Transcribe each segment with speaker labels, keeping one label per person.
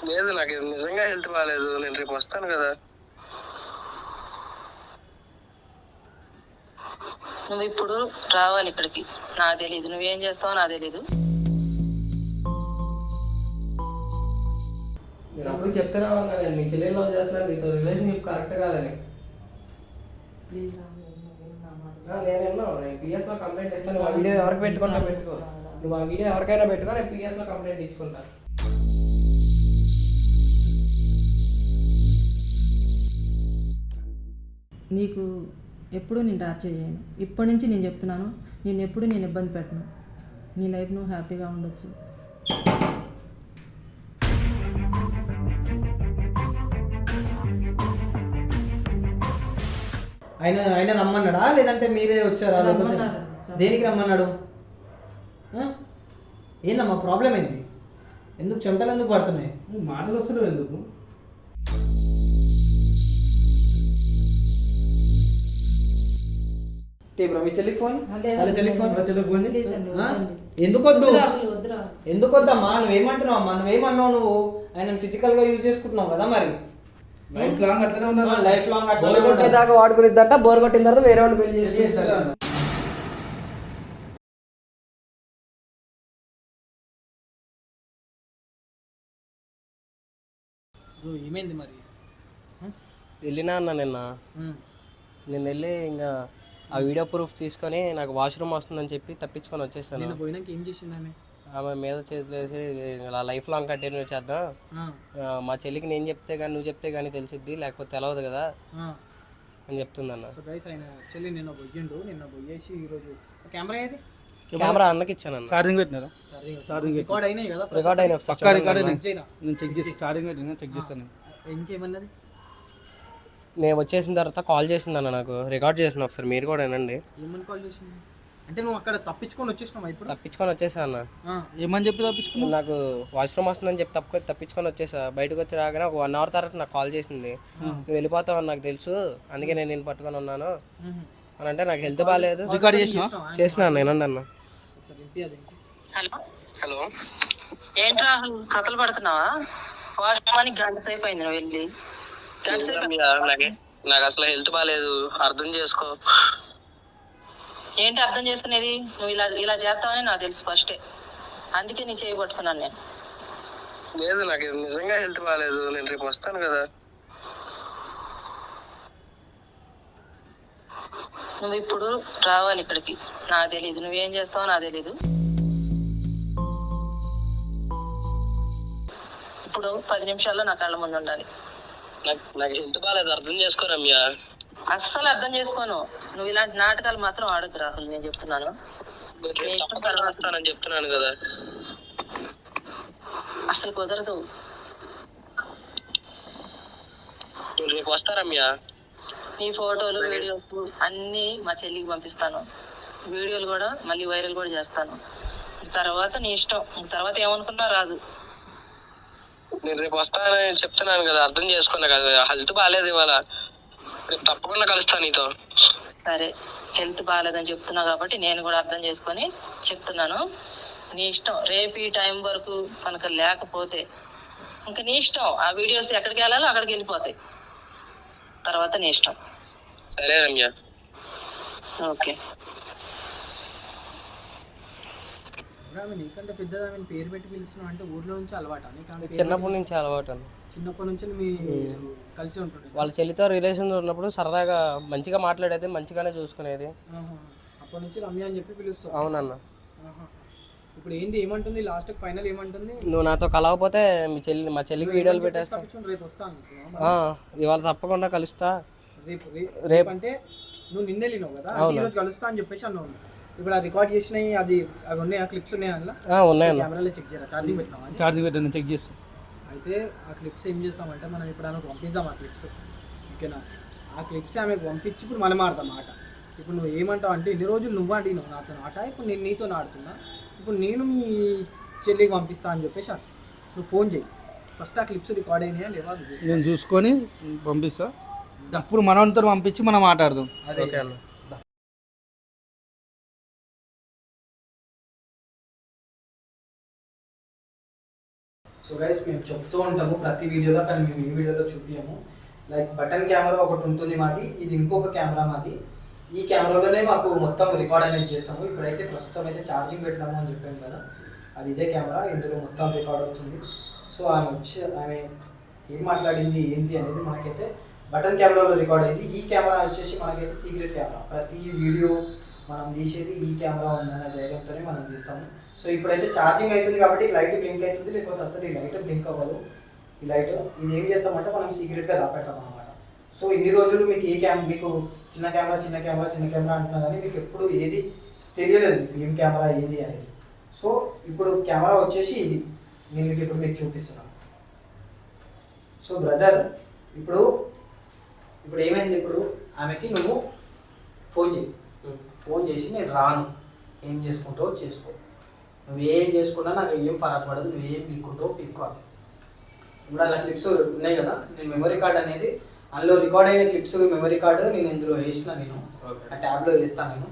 Speaker 1: లేదు, నాకు నిజంగా హెల్త్ బాగాలేదు. నేను రేపు వస్తాను కదా.
Speaker 2: నువ్వు ఇప్పుడు రావాలి ఇక్కడికి. నాకు తెలీదు నువ్వేం చేస్తావో నాకు తెలీదు.
Speaker 1: నేను అప్పుడు చెప్తున్నా ఉన్నా, నేను మీ చెల్లెల్లో చేస్తున్నాను, మీతో రిలేషన్షిప్ కరెక్ట్ కాదని.
Speaker 2: ప్లీజ్
Speaker 1: నేను విన్నాను. నేను పిఎస్లో కంప్లైంట్ ఇస్తాను. నువ్వు ఆ వీడియో ఎవరికి పెట్టుకుంటా పెట్టుకో. నువ్వు ఆ వీడియో ఎవరికైనా పెట్టుకో, నేను పిఎస్లో కంప్లైంట్ ఇచ్చుకుంటాను.
Speaker 3: నీకు ఎప్పుడు నేను టార్చర్ చేయను. ఇప్పటి నుంచి నేను చెప్తున్నాను, నేను ఎప్పుడు నేను ఇబ్బంది పెట్టను. నీ లైఫ్ నువ్వు హ్యాపీగా ఉండొచ్చు.
Speaker 4: ఆయన రమ్మన్నాడా లేదంటే మీరే వచ్చారా? దేనికి రమ్మన్నాడు? ఏందమ్మా ప్రాబ్లం ఏంది? ఎందుకు చెమటలు ఎందుకు పడుతున్నాయి?
Speaker 1: మాటలు వస్తున్నావు ఎందుకు?
Speaker 4: మీ చెల్లికి ఫోన్, చెల్లికి ఫోన్. ఎందుకు వద్దమ్మా? నువ్వేమంటున్నావు అమ్మా? నువ్వేమన్నావు? నువ్వు ఆయన ఫిజికల్ గా యూజ్ చేసుకుంటున్నావు కదా, మరి
Speaker 1: లైఫ్ లాంగ్ అట్లనే ఉన్నారు.
Speaker 4: లైఫ్ లాంగ్
Speaker 1: బోర్ కొట్టేదాకా వాడుకునేదంట. బోర్ కొట్టిన తర్వాత వేరే వాళ్ళు పెళ్లి చేస్తారు.
Speaker 4: ఏమైంది మరి?
Speaker 1: వెళ్ళినా అన్న నిన్న వెళ్ళి ఇంకా ఆ వీడియో ప్రూఫ్ తీసుకొని నాకు వాష్రూమ్ వస్తుందని చెప్పి తప్పించుకొని వచ్చేసాను.
Speaker 4: పోయినాక ఏం చేసింది ఆమె?
Speaker 1: ఆమె మీద చేతులు వేసి ఇలా లైఫ్ లాంగ్ కంటిన్యూ చేద్దాం, మా చెల్లికి నేను చెప్తే కానీ నువ్వు చెప్తే కానీ తెలిసిద్ది, లేకపోతే తెలవదు కదా అని చెప్తుందన్న.
Speaker 4: చెల్లి నిన్న పోయిండు, నిన్న పోయేసి ఈరోజు
Speaker 1: కెమెరా అన్నకి ఇచ్చాను.
Speaker 5: ఛార్జింగ్ పెట్టినారా?
Speaker 4: రికార్డ్ అయినాయి కదా,
Speaker 1: రికార్డ్ అయిన
Speaker 5: పక్కా రికార్డ్ నేను చెక్ చేసి ఛార్జింగ్ పెట్టినా చెక్ చేస్తాను.
Speaker 4: ఇంకేమన్నది?
Speaker 1: నేను వచ్చేసిన తర్వాత కాల్ చేసింది అన్న, నాకు రికార్డ్ చేసిన ఒకసారి మీరు కూడా వినండి.
Speaker 4: ఏమని కాల్ చేసింది? అంటే నువ్వు అక్కడ తప్పించుకొని వచ్చేసినావు? ఇప్పుడు
Speaker 1: తప్పించుకొని వచ్చేసా అన్న.
Speaker 5: ఏమని చెప్పి తప్పించుకున్నావు?
Speaker 1: నాకు వాష్రూమ్ వస్తుందని చెప్పి తప్పించుకొని వచ్చేసా. బయటకు వచ్చి రాగానే ఒక 1 hour తర్వాత నాకు కాల్ చేసింది. నువ్వు వెళ్ళిపోతావు అని నాకు తెలుసు, అందుకే నేను పట్టుకొని ఉన్నాను అని అంటే, నాకు హెల్త్ బాగాలేదు.
Speaker 5: రికార్డ్
Speaker 1: చేసిన నేనండి అన్న.
Speaker 2: హలో హలో, ఏంటి రాహుల్ కథలు పడుతున్నావా? వాష్రూమ్ గంట సేపు అయింది నువ్వు వెళ్ళి.
Speaker 1: నాకు అసలు హెల్త్ బాగాలేదు, అర్థం చేసుకో.
Speaker 2: ఏంటి అర్థం చేసుకునేది? నువ్వు ఇలా ఇలా చేస్తావని నాకు తెలుసు ఫస్టే, అందుకే నీ చేయి పట్టుకున్నాను నేను.
Speaker 1: లేదు, నాకు నిజంగా హెల్త్ బాగాలేదు. నేను రేపు వస్తాను కదా.
Speaker 2: నువ్వు ఇప్పుడు రావాలి ఇక్కడికి. నాకు తెలీదు నువ్వేం చేస్తావో నాకు తెలీదు. ఇప్పుడు 10 నిమిషాల్లో నా కళ్ళ ముందు ఉండాలి.
Speaker 1: నాకు హెల్త్ బాగాలేదు, అర్థం చేసుకో రమ్య.
Speaker 2: అస్సలు అర్థం చేసుకోను. నువ్వు ఇలాంటి నాటకాలు మాత్రం ఆడద్దు రాహుల్, నేను చెప్తున్నాను.
Speaker 1: వస్తానని చెప్తున్నాను కదా.
Speaker 2: అసలు కుదరదు.
Speaker 1: రేపు వస్తా రమ్య.
Speaker 2: నీ ఫోటోలు వీడియోస్ అన్ని మా చెల్లికి పంపిస్తాను. వీడియోలు కూడా మళ్ళీ వైరల్ కూడా చేస్తాను. తర్వాత నీ ఇష్టం, తర్వాత ఏమనుకున్నా రాదు.
Speaker 1: నేను రేపు వస్తానని చెప్తున్నాను కదా, అర్థం చేసుకున్నా కదా. హెల్త్ బాగాలేదు ఇవాళ, రేపు తప్పకుండా కలుస్తాను నీతో.
Speaker 2: సరే, హెల్త్ బాగాలేదని చెప్తున్నావు కాబట్టి నేను కూడా అర్థం చేసుకొని చెప్తున్నాను. నీ ఇష్టం. రేపు ఈ టైం వరకు కనుక లేకపోతే ఇంకా నీ ఇష్టం. ఆ వీడియోస్ ఎక్కడికి వెళ్ళాలో అక్కడికి వెళ్ళిపోతాయి. తర్వాత నీ ఇష్టం.
Speaker 1: సరే రమ్య.
Speaker 2: ఓకే.
Speaker 4: నీకంటే పెద్దదా పేరు పెట్టి పిలుస్తున్నావు అంటే ఊర్లో నుంచి అలవాటు?
Speaker 1: చిన్నప్పటి నుంచి అలవాటు.
Speaker 4: చిన్నప్పటి నుంచి మీ కలిసి ఉంటుంది.
Speaker 1: వాళ్ళ చెల్లితో రిలేషన్ ఉన్నప్పుడు సరదాగా మంచిగా మాట్లాడేది, మంచిగానే చూసుకునేది.
Speaker 4: అప్పటి నుంచి రమ్య అని చెప్పి పిలుస్తావు?
Speaker 1: అవునన్న.
Speaker 4: ఇప్పుడు ఏంటి, ఏమంటుంది లాస్ట్ ఫైనల్ ఏమంటుంది?
Speaker 1: నువ్వు నాతో కలవకపోతే మా చెల్లికి వీడియోలు పెట్టేస్తా.
Speaker 4: రేపు వస్తాను
Speaker 1: ఇవాళ తప్పకుండా కలుస్తా.
Speaker 4: రేపు అంటే నువ్వు నిన్న వెళ్ళినావు కదా, ఈరోజు కలుస్తా అని చెప్పేసి అన్నావు. ఇప్పుడు ఆ రికార్డ్ చేసినవి అవి ఉన్నాయా? క్లిప్స్ ఉన్నాయా?
Speaker 1: ఉన్నాయన్న.
Speaker 4: కెమెరాలో చెక్ చేయరా? ఛార్జింగ్ పెట్టినావా?
Speaker 5: ఛార్జింగ్ పెట్టాను, చెక్ చేస్తాను.
Speaker 4: అయితే ఆ క్లిప్స్ ఏం చేస్తామంటే, మనం ఇప్పుడు ఆమెకు పంపిస్తాం ఆ క్లిప్స్, ఓకేనా? ఆ క్లిప్స్ ఆమెకు పంపించి ఇప్పుడు మనం ఆడతాం ఆట. ఇప్పుడు నువ్వు ఏమంటావు అంటే, ఇన్ని రోజులు నువ్వు ఆడినావు నాతో ఆట, ఇప్పుడు నేను నీతో ఆడుతున్నా. ఇప్పుడు నేను మీ చెల్లికి పంపిస్తా అని చెప్పేసి నువ్వు ఫోన్ చేయి. ఫస్ట్ ఆ క్లిప్స్ రికార్డ్ అయినాయా లేవా
Speaker 5: నేను చూసుకొని పంపిస్తా. అప్పుడు మనతో పంపించి మనం మాట్లాడదాం.
Speaker 4: అదే సో గైస్ మేము చెప్తూ ఉంటాము ప్రతి వీడియోలో, కానీ మేము ఈ వీడియోలో చూపించాము. లైక్ బటన్ కెమెరా ఒకటి ఉంటుంది మాది, ఇది ఇంకొక కెమెరా మాది. ఈ కెమెరాలోనే మాకు మొత్తం రికార్డ్ అనేది చేస్తాము. ఇప్పుడైతే ప్రస్తుతం అయితే ఛార్జింగ్ పెట్టినాము అని చెప్పాను కదా, అది ఇదే కెమెరా, ఇందులో మొత్తం రికార్డ్ అవుతుంది. సో ఆమె ఏం మాట్లాడింది ఏంటి అనేది మనకైతే బటన్ కెమెరాలో రికార్డ్ అయింది. ఈ కెమెరా వచ్చేసి మనకైతే సీక్రెట్ కెమెరా. ప్రతి వీడియో మనం తీసేది ఈ కెమెరా ఉందనే ధైర్యంతోనే మనం తీస్తాము. సో ఇప్పుడైతే ఛార్జింగ్ అవుతుంది కాబట్టి లైట్ బ్లింక్ అవుతుంది, లేకపోతే అసలు ఈ లైట్ బ్లింక్ అవ్వదు. ఈ లైట్ ఇది ఏం చేస్తామంటే మనం సీక్రెట్గా దాపెడతాం అనమాట. సో ఇన్ని రోజులు మీకు మీకు చిన్న కెమెరా అంటున్నా కానీ మీకు ఎప్పుడు ఏది తెలియలేదు, మీకు ఏం కెమెరా ఏది అనేది. సో ఇప్పుడు కెమెరా వచ్చేసి ఇది నేను ఇప్పుడు మీకు చూపిస్తున్నాను. సో బ్రదర్ ఇప్పుడు ఏమైంది, ఇప్పుడు ఆమెకి నువ్వు ఫోన్ చేసి నేను రాను, ఏం చేసుకుంటావో చేసుకో, నువ్వేం చేసుకున్నా నాకు ఏం ఫరక్ పడదు, నువ్వేం పీక్కుంటావో పీక్కోవాలి. ఇప్పుడు అలా క్లిప్స్ ఉన్నాయి కదా, నేను మెమరీ కార్డ్ అనేది అందులో రికార్డ్ అయిన క్లిప్స్ మెమరీ కార్డు నేను ఇందులో వేసిన, నేను ఆ ట్యాబ్లో వేస్తాను. నేను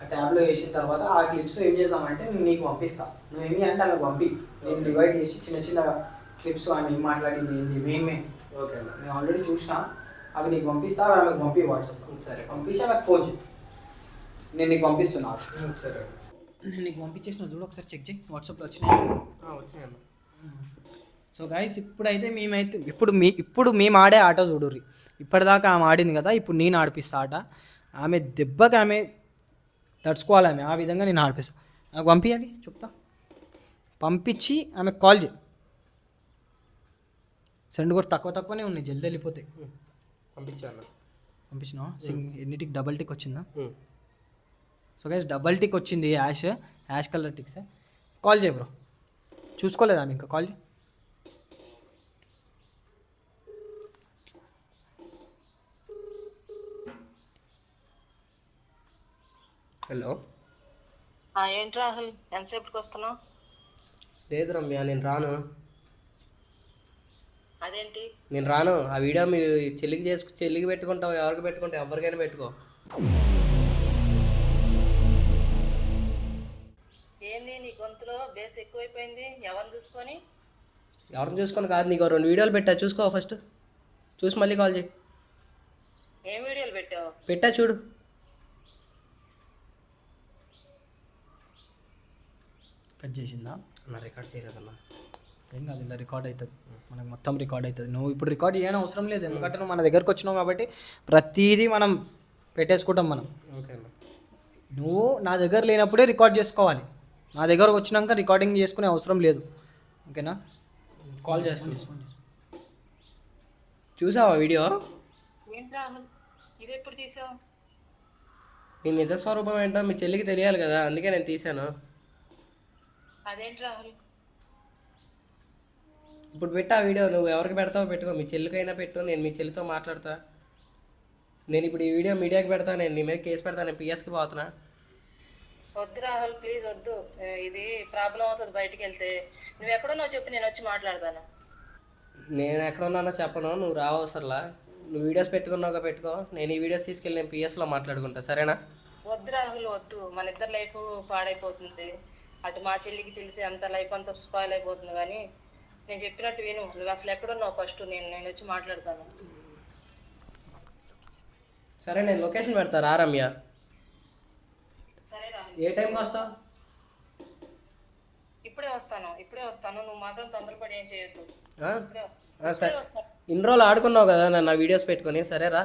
Speaker 4: ఆ ట్యాబ్లో వేసిన తర్వాత ఆ క్లిప్స్ ఏం చేస్తామంటే నేను నీకు పంపిస్తాను. నువ్వేమి అంటే ఆమెకు పంపి, నేను డివైడ్ చేసి చిన్న క్లిప్స్ ఆమె ఏం మాట్లాడింది ఏంది మేమే
Speaker 1: ఓకే
Speaker 4: నేను ఆల్రెడీ చూసినా, అవి నీకు పంపిస్తా, అవి ఆమెకు పంపి వాట్సాప్లో.
Speaker 1: సరే
Speaker 4: పంపించి ఆమెకు ఫోన్ చేయి, నేను నీకు పంపిస్తున్నాను.
Speaker 1: సరే
Speaker 4: నేను నీకు పంపించేసిన చూడు, ఒకసారి చెక్ చేయి వాట్సాప్లో వచ్చినాయి.
Speaker 1: వచ్చినాయన్న.
Speaker 4: సో గైస్ ఇప్పుడైతే మేమైతే ఇప్పుడు మేము ఆడే ఆట చూడుర్రి. ఇప్పటిదాకా ఆమె ఆడింది కదా, ఇప్పుడు నేను ఆడిపిస్తా ఆట. ఆమె దెబ్బకి ఆమె తడుచుకోవాలి, ఆమె ఆ విధంగా నేను ఆడిపిస్తాను. నాకు పంపించాలి చెప్తా, పంపించి ఆమెకు కాల్ చేయి. సెండ్ కూడా తక్కువనే ఉన్నాయి, జల్దీ వెళ్ళిపోతాయి. పంపించినా ఎన్నిటికి డబల్ టిక్ వచ్చిందా? సో గైస్ డబల్ టిక్ వచ్చింది, యాష్ కలర్ టిక్స్. కాల్ చేయి బ్రో, చూసుకోలేదా ఇంకా కాల్ చేయి.
Speaker 1: హలో.
Speaker 2: ఏంటి రాహుల్, ఎంతసేపటికి వస్తున్నావు?
Speaker 1: లేదు రమ్య, నేను రాను.
Speaker 2: అదేంటి?
Speaker 1: నేను రాను. ఆ వీడియో మీ చెల్లికి పెట్టుకుంటావు, ఎవరికి పెట్టుకుంటావు, ఎవరికైనా పెట్టుకో.
Speaker 2: ఏంది నీ గొంతులో బేస్ ఎక్కువైపోయింది? ఎవరిని చూసుకొని
Speaker 1: కాదు, నీకు 2 వీడియోలు పెట్టా, చూసుకో ఫస్ట్. చూసి మళ్ళీ కాల్ చేయి.
Speaker 2: ఏం వీడియోలు పెట్టావు?
Speaker 1: పెట్టా చూడు.
Speaker 4: కట్ చేసిందా?
Speaker 1: నా రికార్డ్ చేయలేదన్నా.
Speaker 4: ఏం కాదు, ఇలా రికార్డ్ అవుతుంది, మనకు మొత్తం రికార్డ్ అవుతుంది. నువ్వు ఇప్పుడు రికార్డ్ చేయని అవసరం లేదు, ఎందుకంటే నువ్వు మన దగ్గరకు వచ్చినావు కాబట్టి ప్రతిదీ మనం పెట్టేసుకుంటాం మనం.
Speaker 1: ఓకే అన్న.
Speaker 4: నువ్వు నా దగ్గర లేనప్పుడే రికార్డ్ చేసుకోవాలి, నా దగ్గరకు వచ్చినాక రికార్డింగ్ చేసుకునే అవసరం లేదు. ఓకేనా?
Speaker 1: కాల్ చేస్తాను. చూసావా వీడియో?
Speaker 2: ఏంటి రాహుల్, ఇది ఎప్పుడు తీసావు?
Speaker 1: నీ నిజ స్వరూపం ఏంటో మీ చెల్లికి తెలియాలి కదా, అందుకే నేను తీశాను.
Speaker 2: అదేంటి రాహుల్?
Speaker 1: ఇప్పుడు పెట్టా వీడియో, నువ్వు ఎవరికి పెడతావో పెట్టుకో, మీ చెల్లికైనా పెట్టు, నేను మీ చెల్లితో మాట్లాడతా. నేను ఇప్పుడు ఈ వీడియో మీడియాకి పెడతా, నేను నీ మీద కేసు పెడతా, నేను పిఎస్కి పోతున్నా.
Speaker 2: వద్దు రాహుల్, ప్లీజ్ వద్దు, ఇది ప్రాబ్లం అవుతుంది బయటికి వెళ్తే. నువ్వు ఎక్కడున్నావు చెప్పు, నేను వచ్చి మాట్లాడతాను.
Speaker 1: నేను ఎక్కడ ఉన్నానో చెప్పను, నువ్వు రావసరలా. నువ్వు వీడియోస్ పెట్టుకున్నావుగా పెట్టుకో, నేను ఈ వీడియోస్ తీసుకెళ్ళి నేను పిఎస్లో మాట్లాడుకుంటా, సరేనా?
Speaker 2: వద్దు రాహుల్ వద్దు, మన ఇద్దరు లైఫ్ పాడైపోతుంది. అటు మా చెల్లికి తెలిసి అంత లైఫ్ అంతా స్పాయిల్ అయిపోతుంది. కానీ నేను చెప్పినట్టు విను, నువ్వు అసలు ఎక్కడున్నావు ఫస్ట్, నేను వచ్చి మాట్లాడతాను.
Speaker 1: సరే, నేను లొకేషన్ పెడతా, రా రమ్య.
Speaker 2: సరే రాహుల్.
Speaker 1: ఏ టైంకి వస్తావు?
Speaker 2: ఇప్పుడే వస్తాను, నువ్వు మాత్రం తొందరపడి ఏం చేయొద్దు.
Speaker 1: సరే, ఇన్ని రోజులు ఆడుకున్నావు కదా నన్ను వీడియోస్ పెట్టుకొని, సరేరా?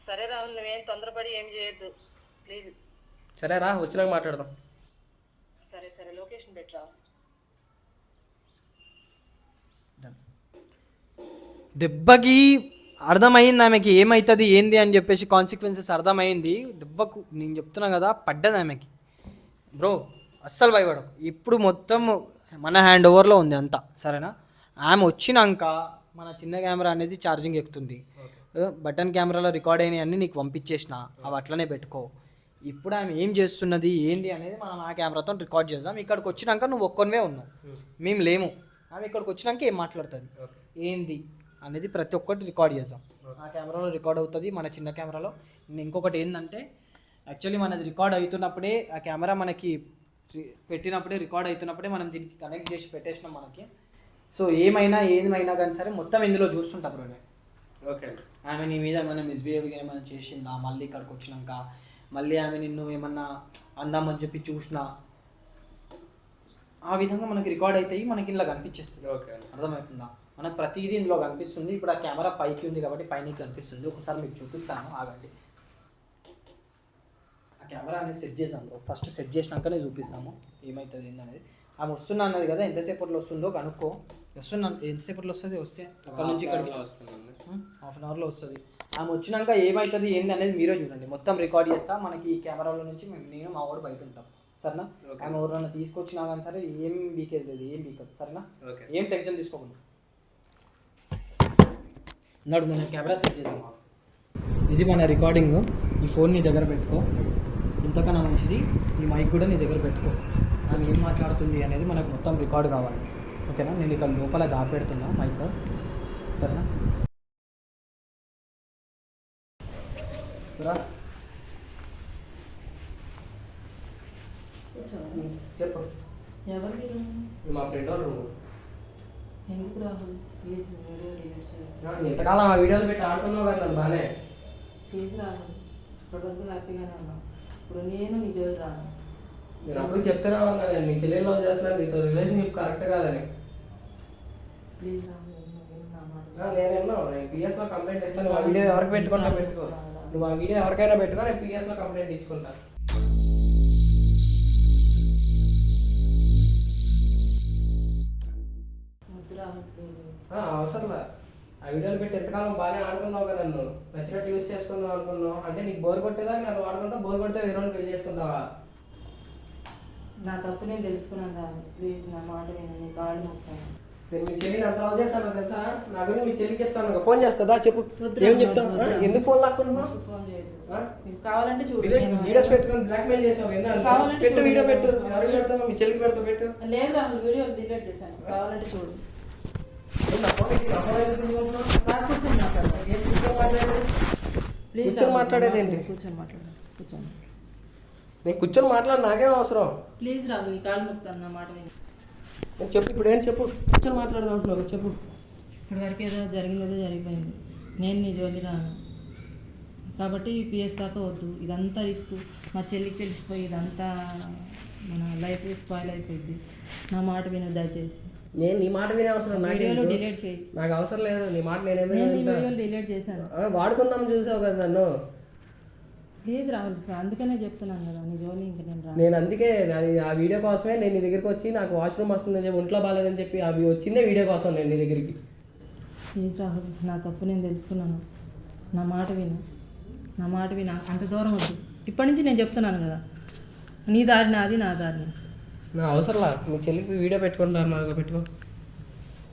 Speaker 2: సరే రాహుల్, నువ్వేం తొందరపడి ఏం చేయొద్దు ప్లీజ్.
Speaker 1: సరేరా, వచ్చినాక మాట్లాడదాం.
Speaker 2: సరే లొకేషన్ పెట్టరా.
Speaker 4: దెబ్బకి అర్థమైంది ఆమెకి ఏమవుతుంది ఏంది అని చెప్పేసి, కాన్సిక్వెన్సెస్ అర్థమైంది దెబ్బకు. నేను చెప్తున్నా కదా, పడ్డది ఆమెకి. బ్రో అస్సలు భయపడకు, ఇప్పుడు మొత్తం మన హ్యాండ్ ఓవర్లో ఉంది అంతా, సరేనా? ఆమె వచ్చినాక మన చిన్న కెమెరా అనేది ఛార్జింగ్ ఎక్కుతుంది, బటన్ కెమెరాలో రికార్డ్ అయినవి అన్నీ నీకు పంపించేసిన, అవి అట్లనే పెట్టుకో. ఇప్పుడు ఆమె ఏం చేస్తున్నది ఏంది అనేది మనం ఆ కెమెరాతో రికార్డ్ చేద్దాం. ఇక్కడికి వచ్చినాక నువ్వు ఒక్కనివే ఉన్నావు, మేము లేము. ఆమె ఇక్కడికి వచ్చినాక ఏం మాట్లాడుతుంది ఏంది అనేది ప్రతి ఒక్కటి రికార్డ్ చేద్దాం. ఆ కెమెరాలో రికార్డ్ అవుతుంది, మన చిన్న కెమెరాలో. ఇంకొకటి ఏంటంటే, యాక్చువల్లీ మనది రికార్డ్ అవుతున్నప్పుడే ఆ కెమెరా మనకి పెట్టినప్పుడే రికార్డ్ అవుతున్నప్పుడే మనం దీనికి కనెక్ట్ చేసి పెట్టేసినాం మనకి. సో ఏమైనా కానీ సరే మొత్తం ఇందులో చూస్తుంటా బ్రో నేను.
Speaker 1: ఓకే అండి.
Speaker 4: ఆమె నీ మీద ఏమైనా మిస్బిహేవ్ ఏమైనా చేసిందా, మళ్ళీ ఇక్కడికి వచ్చినాక మళ్ళీ ఆమె నిన్ను ఏమన్నా అందామని చెప్పి చూసినా, ఆ విధంగా మనకి రికార్డ్ అవుతాయి, మనకి ఇలా కనిపించేస్తుంది.
Speaker 1: ఓకే అండి.
Speaker 4: అర్థమవుతుందా? మనకు ప్రతిదీ ఇందులో కనిపిస్తుంది. ఇప్పుడు ఆ కెమెరా పైకి ఉంది కాబట్టి పైన కనిపిస్తుంది. ఒకసారి మీకు చూపిస్తాను, ఆగండి. ఆ కెమెరా అనేది సెట్ చేసాం బ్రో. ఫస్ట్ సెట్ చేసినాకనే చూపిస్తాము ఏమవుతుంది ఏందనేది. ఆమె వస్తున్నా అన్నది కదా, ఎంతసేపట్లో వస్తుందో కనుక్కో. ఎంతసేపట్లో వస్తుంది? వస్తే అక్కడ నుంచి ఇక్కడికి
Speaker 1: వస్తుందండి.
Speaker 4: హాఫ్ అన్ అవర్లో వస్తుంది. ఆమె వచ్చినాక ఏమవుతుంది ఏంది అనేది మీరే చూడండి. మొత్తం రికార్డ్ చేస్తా. మనకి ఈ కెమెరాలో నుంచి నేను మా వాడు బయట ఉంటాం, సరేనా? ఆమె ఎవరైనా తీసుకొచ్చినా కానీ సరే ఏం వీకేది లేదు, ఏం వీకదు, సరేనా? ఏం టెన్షన్ తీసుకోకుండా నడు. మనం కెమెరా సెట్ చేసాం. ఇది మన రికార్డింగ్. ఈ ఫోన్ నీ దగ్గర పెట్టుకో, ఇంతకన్నా మంచిది ఈ మైక్ కూడా నీ దగ్గర పెట్టుకో. ఆమె ఏం మాట్లాడుతుంది అనేది మనకు మొత్తం రికార్డ్ కావాలి, ఓకేనా? నేను ఇక్కడ లోపల దాపెడుతున్నా మైక్, సరేనా?
Speaker 1: చెప్పు.
Speaker 3: ఎవరిది
Speaker 1: మా ఫ్రెండ్ వాళ్ళు రూమ్.
Speaker 3: ఎందుకు రాహుల్? ప్లీజ్ వీడియో డిలీట్ చేయాలి.
Speaker 1: ఇంతకాలం ఆ వీడియోలు పెట్టి ఆడుకున్నావు కదా నన్ను బాగానే.
Speaker 3: ప్లీజ్ రాహుల్, ఇప్పటివరకు హ్యాపీగానే ఉన్నాను. ఇప్పుడు నేను నీ జోలు రాను.
Speaker 1: నేను అప్పుడు చెప్తూనే ఉన్నా, నేను మీ చెల్లెలు లవ్ చేస్తున్నాను, మీతో రిలేషన్షిప్ కరెక్ట్ కాదని.
Speaker 3: ప్లీజ్ రాహుల్, నువ్వు నా మాట
Speaker 1: నేను పిఎస్లో కంప్లైంట్ ఇస్తాను. నువ్వు ఆ వీడియో ఎవరికి పెట్టుకుంటా పెట్టుకో. నువ్వు ఆ వీడియో ఎవరికైనా పెట్టుకో, నేను పిఎస్లో కంప్లైంట్ ఇచ్చుకుంటా.
Speaker 3: వద్దు రాహుల్, ప్లీజ్.
Speaker 1: అవసరంలా. ఆ వీడియోలు పెట్టి ఎంతకాలం బాగానే ఆడుకున్నావు కదా, నన్ను నచ్చినట్టు యూస్ చేసుకుందాం అనుకున్నావు. అంటే నీకు బోర్ కొట్టేదా నన్ను వాడుకుంటా? బోర్ కొడితే వేరే వాళ్ళు పెళ్లి చేసుకుంటావా?
Speaker 3: నా తప్పు నేను తెలుసుకున్నాను రాహుల్, ప్లీజ్ నా మాట విను. నీ కాళ్ళు మొక్కాను.
Speaker 1: నేను మీ చెల్లిని అంత లవ్ చేస్తాను తెలుసా? నా గురించి మీ చెల్లికి చెప్తాను. ఫోన్ చేస్తుందా? చెప్పు.
Speaker 3: వద్దురా,
Speaker 1: ఏం చెప్తాను? ఎందుకు ఫోన్ లాక్కున్నావు?
Speaker 3: ఫోన్ చేయొద్దు. నీకు కావాలంటే చూడు.
Speaker 1: వీడియోస్ పెట్టుకొని బ్లాక్ మెయిల్ చేసావు.
Speaker 3: కావాలంటే
Speaker 1: పెట్టు,
Speaker 3: చూడు.
Speaker 1: వీడియో పెట్టు. ఎవరికి పెడతావు? మీ చెల్లికి పెడతావు, పెట్టు.
Speaker 3: లేదు రాహుల్, వీడియో డిలీట్ చేశాను. కావాలంటే చూడు. కూర్చొని మాట్లాడతాను. ప్లీజ్
Speaker 1: కూర్చొని మాట్లాడేది ఏంటి?
Speaker 3: కూర్చొని మాట్లాడు. కూర్చొని
Speaker 1: నేను కూర్చొని మాట్లాడి నాకేం అవసరం?
Speaker 3: ప్లీజ్ రాహుల్, నీ కాళ్ళు మొక్తాను, నా మాట విని.
Speaker 1: నేను చెప్పు. ఇప్పుడు ఏం చెప్పు? కూర్చొని మాట్లాడదాం అంటున్నావు, చెప్పు.
Speaker 3: ఇప్పటివరకు ఏదో జరిగిందేదో జరిగిపోయింది. నేను నీ జోలి రాను కాబట్టి పిఎస్ దాకా వద్దు. ఇదంతా రిస్క్. మా చెల్లికి తెలిసిపోయి ఇదంతా మన లైఫ్ స్పాయిల్ అయిపోయింది. నా మాట విను దయచేసి.
Speaker 1: నేను నీ మాట వినే అవసరం
Speaker 3: వీడియోలో డిలీట్ చేయి.
Speaker 1: నాకు అవసరం లేదు నీ మాట. నేను
Speaker 3: నీ వీడియోలు డిలీట్ చేశాను.
Speaker 1: వాడుకుందాం చూసావు కదా నన్ను.
Speaker 3: ప్లీజ్ రాహుల్, అందుకనే చెప్తున్నాను కదా, నీ జోలి ఇంక నేను రాను.
Speaker 1: నేను అందుకే ఆ వీడియో కోసమే నేను నీ దగ్గరికి వచ్చి నాకు వాష్రూమ్ వస్తుందని చెప్పి ఒంట్లో బాగాలేదని చెప్పి అవి వచ్చిందే వీడియో కోసం నేను నీ దగ్గరికి.
Speaker 3: ప్లీజ్ రాహుల్, నా తప్పు నేను తెలుసుకున్నాను. నా మాట విను. నా మాట విను. అంత దూరం వద్దు. ఇప్పటి నుంచి నేను చెప్తున్నాను కదా, నీ దారి నాది, నా దారి.
Speaker 1: నా అవసరంలా. మీ చెల్లికి వీడియో పెట్టుకుంటాను, నాకు పెట్టుకో.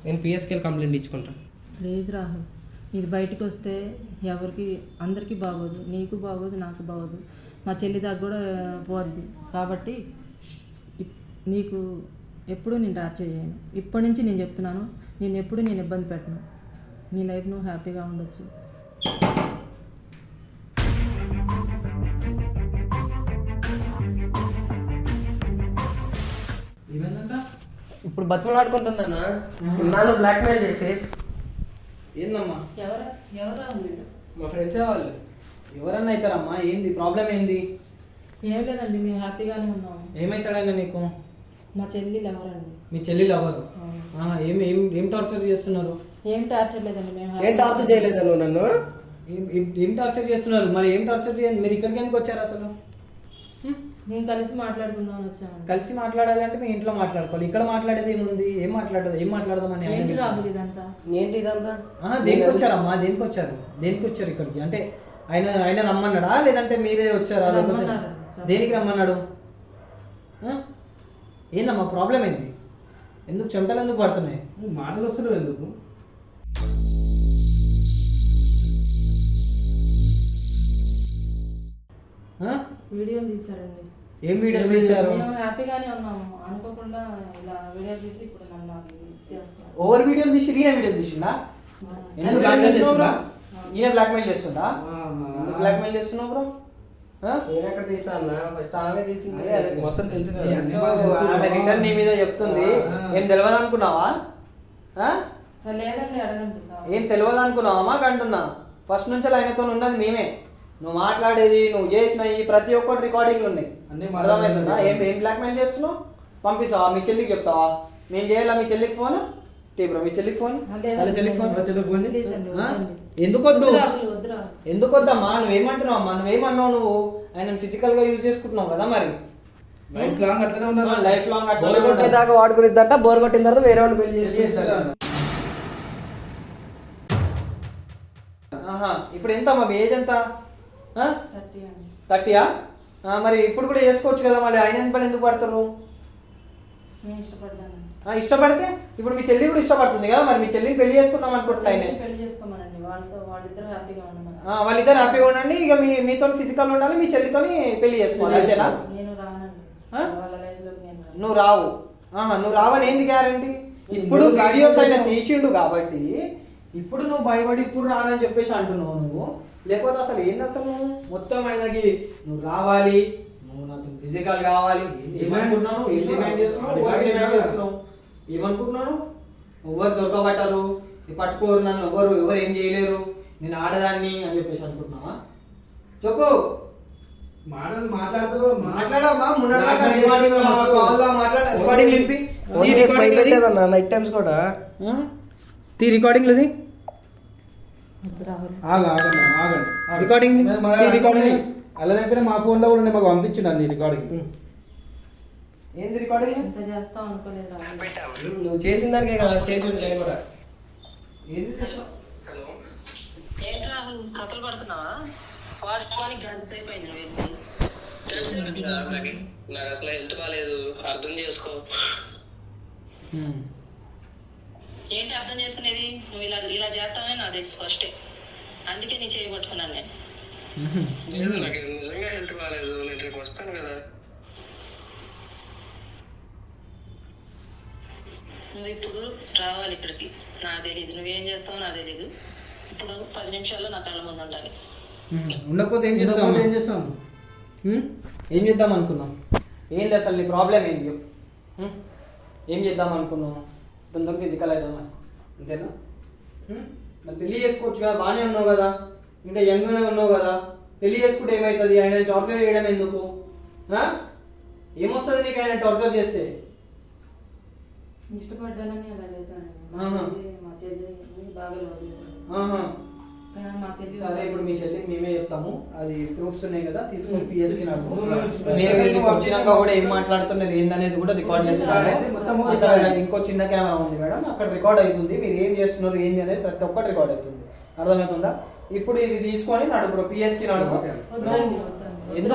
Speaker 1: నేను పిఎస్కి వెళ్ళి కంప్లైంట్ ఇచ్చుకుంటాను.
Speaker 3: ప్లీజ్ రాహుల్, ఇది బయటకు వస్తే ఎవరికి అందరికీ బాగోదు. నీకు బాగోదు, నాకు బాగోదు, మా చెల్లి దాకా కూడా పోద్ది. కాబట్టి నీకు ఎప్పుడూ నేను టార్చర్ చేయను. ఇప్పటి నుంచి నేను చెప్తున్నాను, నేను ఎప్పుడు నేను ఇబ్బంది పెట్టను. నీ లైఫ్ నువ్వు హ్యాపీగా ఉండొచ్చు.
Speaker 1: ఇప్పుడు బతుకులాడుకుంటుందన్నా నాన్న బ్లాక్మెయిల్ చేసి.
Speaker 4: ఏందమ్మా?
Speaker 3: ఎవరా
Speaker 1: మా ఫ్రెండ్సే వాళ్ళు.
Speaker 4: ఎవరన్నా అవుతారమ్మా? ఏంది ప్రాబ్లం? ఏంది?
Speaker 3: ఏం లేదండి, మేము హ్యాపీగానే ఉన్నాము.
Speaker 4: ఏమవుతాడన్నా నీకు?
Speaker 3: మా చెల్లెలు ఎవరండి?
Speaker 4: మీ చెల్లెలు ఎవరు? ఏం ఏం ఏం టార్చర్ చేస్తున్నారు?
Speaker 3: ఏం టార్చర్ లేదండి. మేము
Speaker 1: ఏం టార్చర్ చేయలేదు నువ్వు నన్ను?
Speaker 4: ఏం టార్చర్ చేస్తున్నారు? మరి ఏం టార్చర్ చేయండి? మీరు ఇక్కడికి ఎందుకు వచ్చారు అసలు?
Speaker 3: మేము కలిసి మాట్లాడుకుందామని వచ్చాము.
Speaker 4: కలిసి మాట్లాడాలంటే మీ ఇంట్లో మాట్లాడుకోవాలి. ఇక్కడ మాట్లాడేది ఏముంది? ఏం మాట్లాడదామని
Speaker 3: ఏంటి రాహుల్ ఇదంతా?
Speaker 1: ఏంటి ఇదంతా?
Speaker 4: దేనికి వచ్చారమ్మా? దేనికి వచ్చారు? దేనికి వచ్చారు ఇక్కడికి? అంటే ఆయన రమ్మన్నాడా లేదంటే మీరే వచ్చారా? దేనికి రమ్మన్నాడు? ఏందమ్మా ప్రాబ్లం ఏంది? ఎందుకు చెమటలు ఎందుకు పడుతున్నాయి?
Speaker 5: మాటలు వస్తున్నావు ఎందుకు?
Speaker 3: వీడియోలు తీశారండి.
Speaker 4: ఏం వీడియోలు తీశారు?
Speaker 3: మేము హ్యాపీగానే ఉన్నాము. అనుకోకుండా ఇలా వీడియో తీసి ఇప్పుడు నన్ను చేస్తున్నారు.
Speaker 4: ఓవర్ వీడియోలు తీసి ఈయన వీడియోలు తీసిందా? బ్లాక్మెయిల్ చేస్తుందా? ఈయన బ్లాక్మెయిల్ చేస్తుందా? బ్లాక్మెయిల్ చేస్తున్నావు బ్రో? ఆ?
Speaker 1: నేను ఎక్కడ తీసినా అన్న ఫస్ట్ ఆమె తీసింది మొత్తం తెలుసు కదా.
Speaker 4: సో ఆమె రిటర్న్ నీ మీద చెప్తుంది. ఏం తెలియదు అనుకున్నావా?
Speaker 3: లేదండి అడగండి.
Speaker 4: ఏం తెలియదు అనుకున్నావా మాకు అంటున్నా. ఫస్ట్ నుంచి ఆయనతో ఉన్నది మేమే. నువ్వు మాట్లాడేది నువ్వు చేసినవి ప్రతి ఒక్కటి రికార్డింగ్లు ఉన్నాయి. అర్థమవుతుందా? ఏం బ్లాక్మెయిల్ చేస్తున్నావు? పంపిస్తావా? మీ చెల్లికి చెప్తావా? మేము చేయాలా మీ చెల్లికి ఫోన్? బ్రో మీ చెల్లికి ఫోన్, వాళ్ళ చెల్లికి ఫోన్. ఎందుకు వద్దు? ఎందుకు వద్దమ్మా? నువ్వేమంటున్నావు అమ్మా? నువ్వేమన్నావు? నువ్వు ఆయన ఫిజికల్ గా యూజ్ చేసుకుంటున్నావు కదా, మరి
Speaker 5: లైఫ్ లాంగ్ అట్లనే ఉన్నారు.
Speaker 4: లైఫ్ లాంగ్
Speaker 1: బోర్ కొట్టేదాకా వాడుకునిద్దంట, బోర్ కొట్టిన తర్వాత వేరే వాడిని పెళ్లి చేసి
Speaker 4: ఇప్పుడు ఎంత మా ఏజ్ ఎంత?
Speaker 3: 30 అండి.
Speaker 4: 30యా? మరి ఇప్పుడు కూడా చేసుకోవచ్చు కదా, మళ్ళీ ఆయన ఎంత పని ఎందుకు పడతారు?
Speaker 3: నేను ఇష్టపడ్డాను.
Speaker 4: ఇష్టపడితే ఇప్పుడు మీ చెల్లి కూడా ఇష్టపడుతుంది కదా, మరి మీ చెల్లిని పెళ్లి చేసుకుందాం అనుకుంటున్నా ఆయన.
Speaker 3: పెళ్లి చేసుకోమనండి, వాళ్ళిద్దరు హ్యాపీగా ఉండమని.
Speaker 4: వాళ్ళిద్దరు హ్యాపీగా ఉండండి. ఇక మీతో ఫిజికల్ ఉండాలి, మీ చెల్లితోని పెళ్లి చేసుకోవాలి, అంతేనా?
Speaker 3: నేను రానండి వాళ్ళ లైఫ్ లో.
Speaker 4: నువ్వు రావు. నువ్వు రావని ఏంది గ్యారంటీ? ఇప్పుడు వీడియోస్ అయినా తీసిండు కాబట్టి ఇప్పుడు నువ్వు భయపడి ఇప్పుడు రానని చెప్పేసి అంటున్నావు నువ్వు. లేకపోతే అసలు ఏంది అసలు నువ్వు మొత్తం ఆయనకి నువ్వు రావాలి, నువ్వు నాకు ఫిజికల్ కావాలి ఏమనుకుంటున్నాను? ఏం డిమాండ్ చేస్తున్నావు? ఏమనుకుంటున్నాను? ఎవరు దొరకబట్టారు, పట్టుకోరు నన్ను, ఎవరు ఏం చేయలేరు, నేను ఆడదాన్ని అని చెప్పేసి అనుకుంటున్నావా? చెప్పు.
Speaker 5: మాట్లాడతారు
Speaker 4: మాట్లాడమ్మా.
Speaker 1: నైట్ టైమ్స్ కూడా
Speaker 4: తీ రికార్డింగ్ లేదు. రికార్డింగ్
Speaker 5: అలా దగ్గర మా ఫోన్ లో కూడా మాకు పంపించిండు అన్ని రికార్డింగ్.
Speaker 4: ఏంది రికార్డింగ్?
Speaker 3: ఇంత చేస్తాం అనుకోలేదు.
Speaker 1: నువ్వు చేసిన దానికే కదా చేసి ఉంటే కూడా.
Speaker 2: ఏంటి రాహుల్ కథలు పడుతున్నావా? వాస్తవానికి గంట సేపు అయింది నువ్వు వెళ్తే. నాకు అసలు హెల్త్ బాగాలేదు, అర్థం చేసుకో. ఏంటి అర్థం చేసుకునేది? నువ్వు ఇలా చేస్తావని నాకు తెలుసు ఫస్టే, అందుకే నీ చేయి పట్టుకున్నాను నేను. నాకు నిజంగా హెల్త్ బాగాలేదు, నేను రేపు వస్తాను కదా. నువ్వు ఇప్పుడు రావాలి ఇక్కడికి, నాకు తెలీదు నువ్వేం చేస్తావో నాకు తెలీదు. ఇప్పుడు 10 నిమిషాల్లో నా కళ్ళ ముందు ఉండాలి.
Speaker 4: ఉండకపోతే ఏం చేస్తాం? ఏం చేద్దాం అనుకున్నాం? ఏంది అసలు నీ ప్రాబ్లం ఏంది చెప్పు. ఏం చేద్దాం అనుకున్నావు? తొందర ఫిజికల్ అవుదామా, అంతేనా? మరి పెళ్లి చేసుకోవచ్చు కదా, బాగానే ఉన్నావు కదా, ఇంకా యంగ్గానే ఉన్నావు కదా. పెళ్లి చేసుకుంటే ఏమవుతుంది? ఆయన టార్చర్ చేయడం ఎందుకు? ఏమొస్తుంది నీకు ఆయన టార్చర్ చేస్తే?
Speaker 3: ఇష్టపడ్డానని అలా చేశాను. మా చెల్లి బాగా లవ్ చేశాను. మా చెల్లి
Speaker 4: సరే, ఇప్పుడు మీ చెల్లికి మేమే చెప్తాము. అది ప్రూఫ్స్ ఉన్నాయి కదా, తీసుకొని పిఎస్కి నేను వచ్చినాక కూడా ఏం మాట్లాడుతున్నారు ఏందనేది కూడా రికార్డ్ చేస్తున్నారు. అక్కడ ఇంకో చిన్న కెమెరా ఉంది మేడం, అక్కడ రికార్డ్ అవుతుంది. మీరు ఏం చేస్తున్నారు ఏంది అనేది ప్రతి ఒక్కటి రికార్డ్ అవుతుంది. అర్థమవుతుందా? ఇప్పుడు ఇది తీసుకొని నడుపు పిఎస్కి నడుపు. ఎందుకు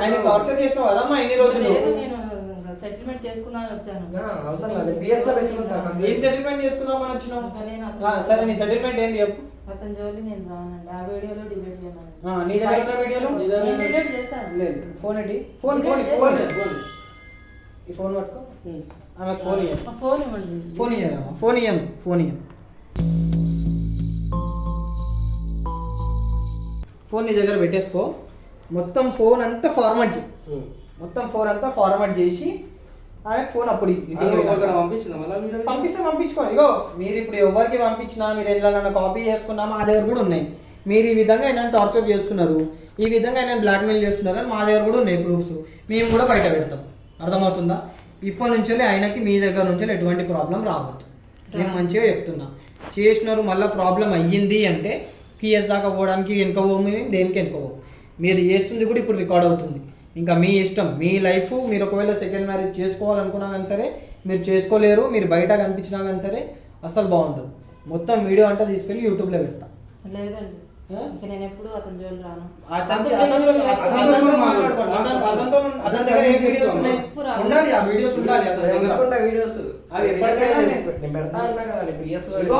Speaker 4: ఆయన టార్చర్ చేసినావు కదమ్మా ఇన్ని రోజులు.
Speaker 3: సెటిల్మెంట్ చేసుకున్నాను వచ్చాను.
Speaker 1: అవసరం లేదు, పిఎస్ లో పెట్టుకుంటా.
Speaker 4: ఏం సెటిల్మెంట్ చేసుకుందామని వచ్చినావు? సరే, నీ సెటిల్మెంట్ ఏంటి చెప్పు.
Speaker 3: అతని జోలి నేను రానండి. ఆ వీడియోలో డిలీట్ చేయమని.
Speaker 4: నీ దగ్గర ఉన్న వీడియోలో
Speaker 3: డిలీట్ చేశాను.
Speaker 4: లేదు, ఫోన్ ఏంటి? ఫోన్ ఈ ఫోన్ పట్టుకో. ఆమె ఫోన్ ఇవ్వండి.
Speaker 3: ఫోన్ ఇవ్వండి.
Speaker 4: ఫోన్ ఇవ్వమ్మా. ఫోన్ ఇవ్వం. ఫోన్ నీ దగ్గర పెట్టేసుకో. మొత్తం ఫోన్ అంతా ఫార్మాట్ చేసి ఆమెకు ఫోన్ అప్పుడు పంపించుకోండి. ఇగో మీరు ఇప్పుడు ఎవరికి పంపించినా, మీరు ఎట్లా కాపీ చేసుకున్నా మా దగ్గర కూడా ఉన్నాయి. మీరు ఈ విధంగా ఆయన టార్చర్ చేస్తున్నారు, ఈ విధంగా ఆయన బ్లాక్మెయిల్ చేస్తున్నారు అని మా దగ్గర కూడా ఉన్నాయి ప్రూఫ్స్. మేము కూడా బయట పెడతాం. అర్థమవుతుందా? ఇప్పటి నుంచి ఆయనకి మీ దగ్గర నుంచి ఎటువంటి ప్రాబ్లం రావద్దు. నేను మంచిగా చెప్తున్నా. చేసినారు, మళ్ళీ ప్రాబ్లం అయ్యింది అంటే పిఎస్ దాకా పోవడానికి వెనుక పోము, దేనికి వెనుక పోము. మీరు చేస్తుంది కూడా ఇప్పుడు రికార్డ్ అవుతుంది. ఇంకా మీ ఇష్టం, మీ లైఫ్. మీరు ఒకవేళ సెకండ్ మ్యారేజ్ చేసుకోవాలనుకున్నా కానీ సరే మీరు చేసుకోలేరు. మీరు బయట కనిపించినా కానీ సరే అసలు బాగుంటుంది. మొత్తం వీడియో అంతా తీసుకెళ్ళి యూట్యూబ్లో పెడతా.
Speaker 3: లేదండి, నేను ఎప్పుడు అతని జోలు రాను.
Speaker 4: అతని దగ్గర ఏ వీడియోస్ ఉన్నాయి? ఉండాలి, ఆ వీడియోస్ ఉండాలి
Speaker 1: వీడియోస్.
Speaker 4: అవి ఎప్పటికైనా
Speaker 1: నేను పెడతా ఉన్నా కదా పిఎస్ లో.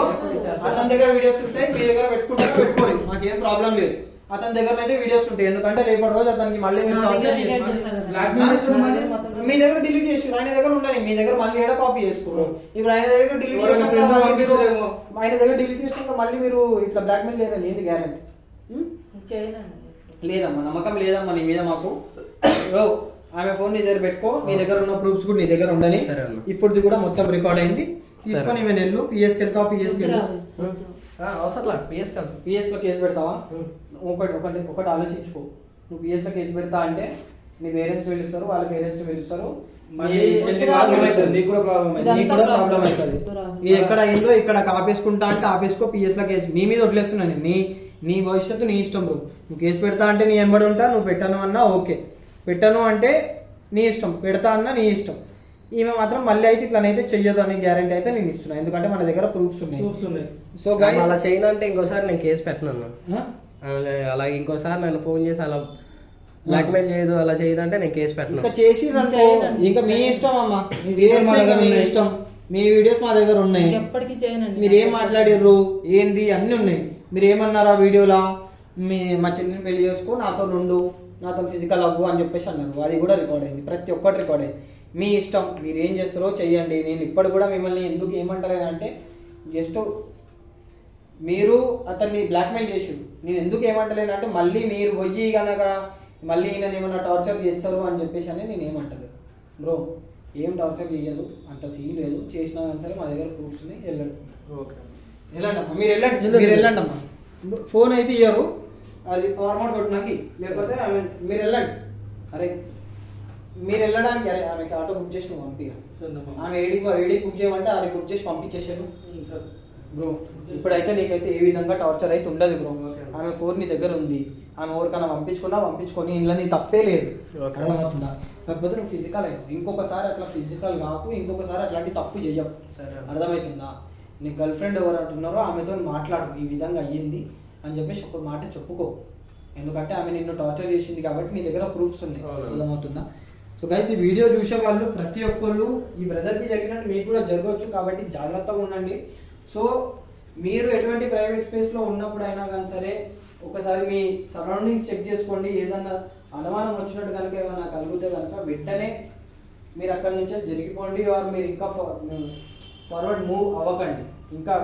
Speaker 4: అతని దగ్గర వీడియోస్ ఉంటాయి, మీ దగ్గర పెట్టుకోండి, మాకేం ప్రాబ్లం లేదు. అతని దగ్గర అయితే వీడియోస్ ఉంటాయి. ఎందుకంటే రేపటి రోజు అతనికి మళ్ళీ మీరు
Speaker 3: నా దగ్గర
Speaker 4: torture
Speaker 3: delete
Speaker 4: చేస్తారు.
Speaker 3: చేశారు కదా.
Speaker 4: Blackmail చేస్తారు
Speaker 3: నా
Speaker 4: మళ్ళీ.
Speaker 3: దగ్గర మొత్తం
Speaker 4: మీ దగ్గర డిలీట్ చేసి ఆయన దగ్గర ఉండని, మీ దగ్గర మళ్ళీ ఏడ కాపీ చేసుకోరు. ఇప్పుడు ఆయన దగ్గర డిలీట్
Speaker 5: ఎవరైనా friend పంపించరేమో.
Speaker 4: ఆయన దగ్గర డిలీట్ చేసినాక మళ్ళీ మీరు ఇట్లా బ్లాక్మెయిల్ లేదని ఏది గ్యారెంటీ
Speaker 3: చేయనండి.
Speaker 4: లేదమ్మా, నమ్మకం లేదమ్మా నీ మీద మాకు. ఓ, ఆమె ఫోన్ నీ దగ్గర పెట్టుకో, నీ దగ్గర ఉన్న ప్రూఫ్స్ కూడా నీ దగ్గర ఉండని.
Speaker 1: సరే అన్న.
Speaker 4: ఇప్పుడు కూడా మొత్తం రికార్డ్ అయింది. తీసుకొని ఈమె నెల్లు పిఎస్కి వెళ్తావా? పిఎస్కి వెళ్ళు.
Speaker 1: అవసరం పిఎస్ కాదు.
Speaker 4: పిఎస్లో కేసు పెడతావా? ఒకటి ఆలోచించుకో. నువ్వు పిఎస్లో కేసు పెడతా అంటే నీ పేరెంట్స్ పిలుస్తారు, వాళ్ళ పేరెంట్స్ పిలుస్తారు,
Speaker 5: మళ్ళీ చెల్లి ప్రాబ్లం అవుతుంది, నీకు కూడా ప్రాబ్లం అవుతుంది.
Speaker 4: నీకు కూడా ప్రాబ్లం అవుతుంది. ఇది ఎక్కడ అయిందో ఇక్కడ ఆపేసుకుంటా అంటే ఆపేసుకో. పిఎస్లో కేసు మీ మీద వదిలేస్తున్నాను. నీ భవిష్యత్తు నీ ఇష్టం బ్రో. నువ్వు కేసు పెడతా అంటే నీ వెంబడి ఉంటా, నువ్వు పెట్టను అన్నా ఓకే, పెట్టను అంటే నీ ఇష్టం, పెడతా అన్నా నీ ఇష్టం. ఈమె మాత్రం మళ్ళీ అయితే ఇట్లానైతే చెయ్యదు అనే గ్యారెంటీ అయితే నేను ఇస్తున్నాను, ఎందుకంటే మన దగ్గర ప్రూఫ్స్ ఉన్నాయి. సో
Speaker 1: ఆమె అలా చేయను అంటే ఇంకోసారి నేను కేసు పెట్టను అన్న. అలా ఇంకోసారి నన్ను ఫోన్ చేసి అలా బ్లాక్మెయిల్ చేయదు, అలా చేయదంటే నేను కేసు పెట్టను.
Speaker 4: ఇంకా చేసి ఇంకా మీ ఇష్టం అమ్మా, మీ ఇష్టం. మీ వీడియోస్ మా దగ్గర ఉన్నాయి,
Speaker 3: ఎప్పటికీ చేయనండి.
Speaker 4: మీరు ఏం మాట్లాడారు ఏంది అన్నీ ఉన్నాయి. మీరు ఏమన్నారు ఆ వీడియోలో? మా చెల్లిని పెళ్లి చేసుకో, నాతో నుండు, నాతో ఫిజికల్ అవ్వు అని చెప్పేసి అన్నారు. అది కూడా రికార్డ్ అయింది, ప్రతి ఒక్కటి రికార్డ్ అయింది. మీ ఇష్టం, మీరు ఏం చేస్తారో చెయ్యండి. నేను ఇప్పుడు కూడా మిమ్మల్ని ఎందుకు ఏమంటారు అంటే జస్ట్ మీరు అతన్ని బ్లాక్మెయిల్ చేసారు. నేను ఎందుకు ఏమంటలేనంటే మళ్ళీ మీరు పోయి కనుక మళ్ళీ నేను ఏమన్నా టార్చర్ చేస్తారు అని చెప్పేసి అని నేను ఏమంటలేదు బ్రో. ఏం టార్చర్ చేయదు, అంత సీన్ లేదు. చేసినా సరే మా దగ్గర ప్రూఫ్స్ ఉన్నాయి. వెళ్ళండి, వెళ్ళండి అమ్మా, మీరు వెళ్ళండి అమ్మా. ఫోన్ అయితే ఇయ్యరు, అది ఫార్మాట్ కొట్టినాకి, లేకపోతే మీరు వెళ్ళండి. అరే మీరు వెళ్ళడానికి, అరే ఆమెకి ఆటో బుక్ చేసి నువ్వు పంపిరా. ఆమె ఏడీ బుక్ చేయమంటే అది బుక్ చేసి పంపించేసాను బ్రో. ఇప్పుడైతే నీకైతే ఏ విధంగా టార్చర్ అయితే ఉండదు బ్రో. ఆమె ఫోన్ నీ దగ్గర ఉంది, ఆమె ఎవరికైనా పంపించుకొని ఇంట్లో నీ తప్పే లేదు, అర్థమవుతుందా? కాకపోతే నువ్వు ఫిజికల్ అయ్యి ఇంకొకసారి అట్లా ఫిజికల్ కాకు, ఇంకొకసారి అట్లాంటి తప్పు చెయ్యవు, అర్థమవుతుందా? నీ గర్ల్ ఫ్రెండ్ ఎవరు అంటున్నారో ఆమెతో మాట్లాడు, ఈ విధంగా అయ్యింది అని చెప్పేసి ఒక మాట చెప్పుకో. ఎందుకంటే ఆమె నిన్ను టార్చర్ చేసింది కాబట్టి నీ దగ్గర ప్రూఫ్స్ ఉన్నాయి, అర్థమవుతుందా? సో గైస్, ఈ వీడియో చూసే వాళ్ళు ప్రతి ఒక్కళ్ళు ఈ బ్రదర్కి జరిగినట్టు మీకు కూడా జరగవచ్చు, కాబట్టి జాగ్రత్తగా ఉండండి. సో మీరు ఎటువంటి ప్రైవేట్ స్పేస్లో ఉన్నప్పుడు అయినా కానీ సరే ఒకసారి మీ సరౌండింగ్స్ చెక్ చేసుకోండి. ఏదన్నా అనుమానం వచ్చినట్టు కనుక ఏమైనా కలిగితే కనుక వెంటనే మీరు అక్కడి నుంచి జరిగిపోండి. ఆర్ మీరు ఇంకా ఫార్వర్డ్ మూవ్ అవ్వకండి, ఇంకా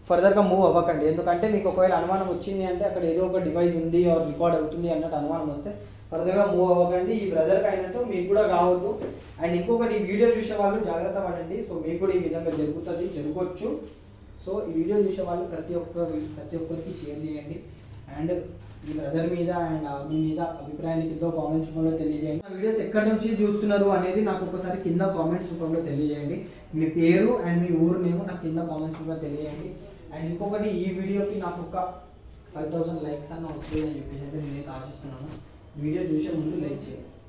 Speaker 4: ఫర్దర్గా మూవ్ అవ్వకండి. ఎందుకంటే మీకు ఒకవేళ అనుమానం వచ్చింది అంటే అక్కడ ఏదో ఒక డివైస్ ఉంది ఆర్ రికార్డ్ అవుతుంది అన్నట్టు అనుమానం వస్తే ఫర్దర్గా మూవ్ అవ్వకండి. ఈ బ్రదర్కి అయినట్టు మీకు కూడా కావద్దు. అండ్ ఇంకొకటి, ఈ వీడియో చూసే వాళ్ళు జాగ్రత్త పడండి. సో మీకు కూడా ఈ విధంగా జరగవచ్చు. సో ఈ వీడియో చూసే వాళ్ళు ప్రతి ఒక్కరికి షేర్ చేయండి. అండ్ ఈ బ్రదర్ మీద అండ్ ఆమె మీద అభిప్రాయాన్ని కింద కామెంట్స్ రూపంలో తెలియజేయండి. ఆ వీడియోస్ ఎక్కడి నుంచి చూస్తున్నారు అనేది నాకు ఒకసారి కింద కామెంట్స్ రూపంలో తెలియజేయండి. మీ పేరు అండ్ మీ ఊరు నేమో నాకు కింద కామెంట్స్ రూపంలో తెలియజేయండి. అండ్ ఇంకొకటి, ఈ వీడియోకి నాకు ఒక 5000 లైక్స్ అన్న వస్తుంది అని చెప్పేసి అయితే నేనైతే ఆశిస్తున్నాను. వీడియో చూసే ముందు లైక్ చేయండి.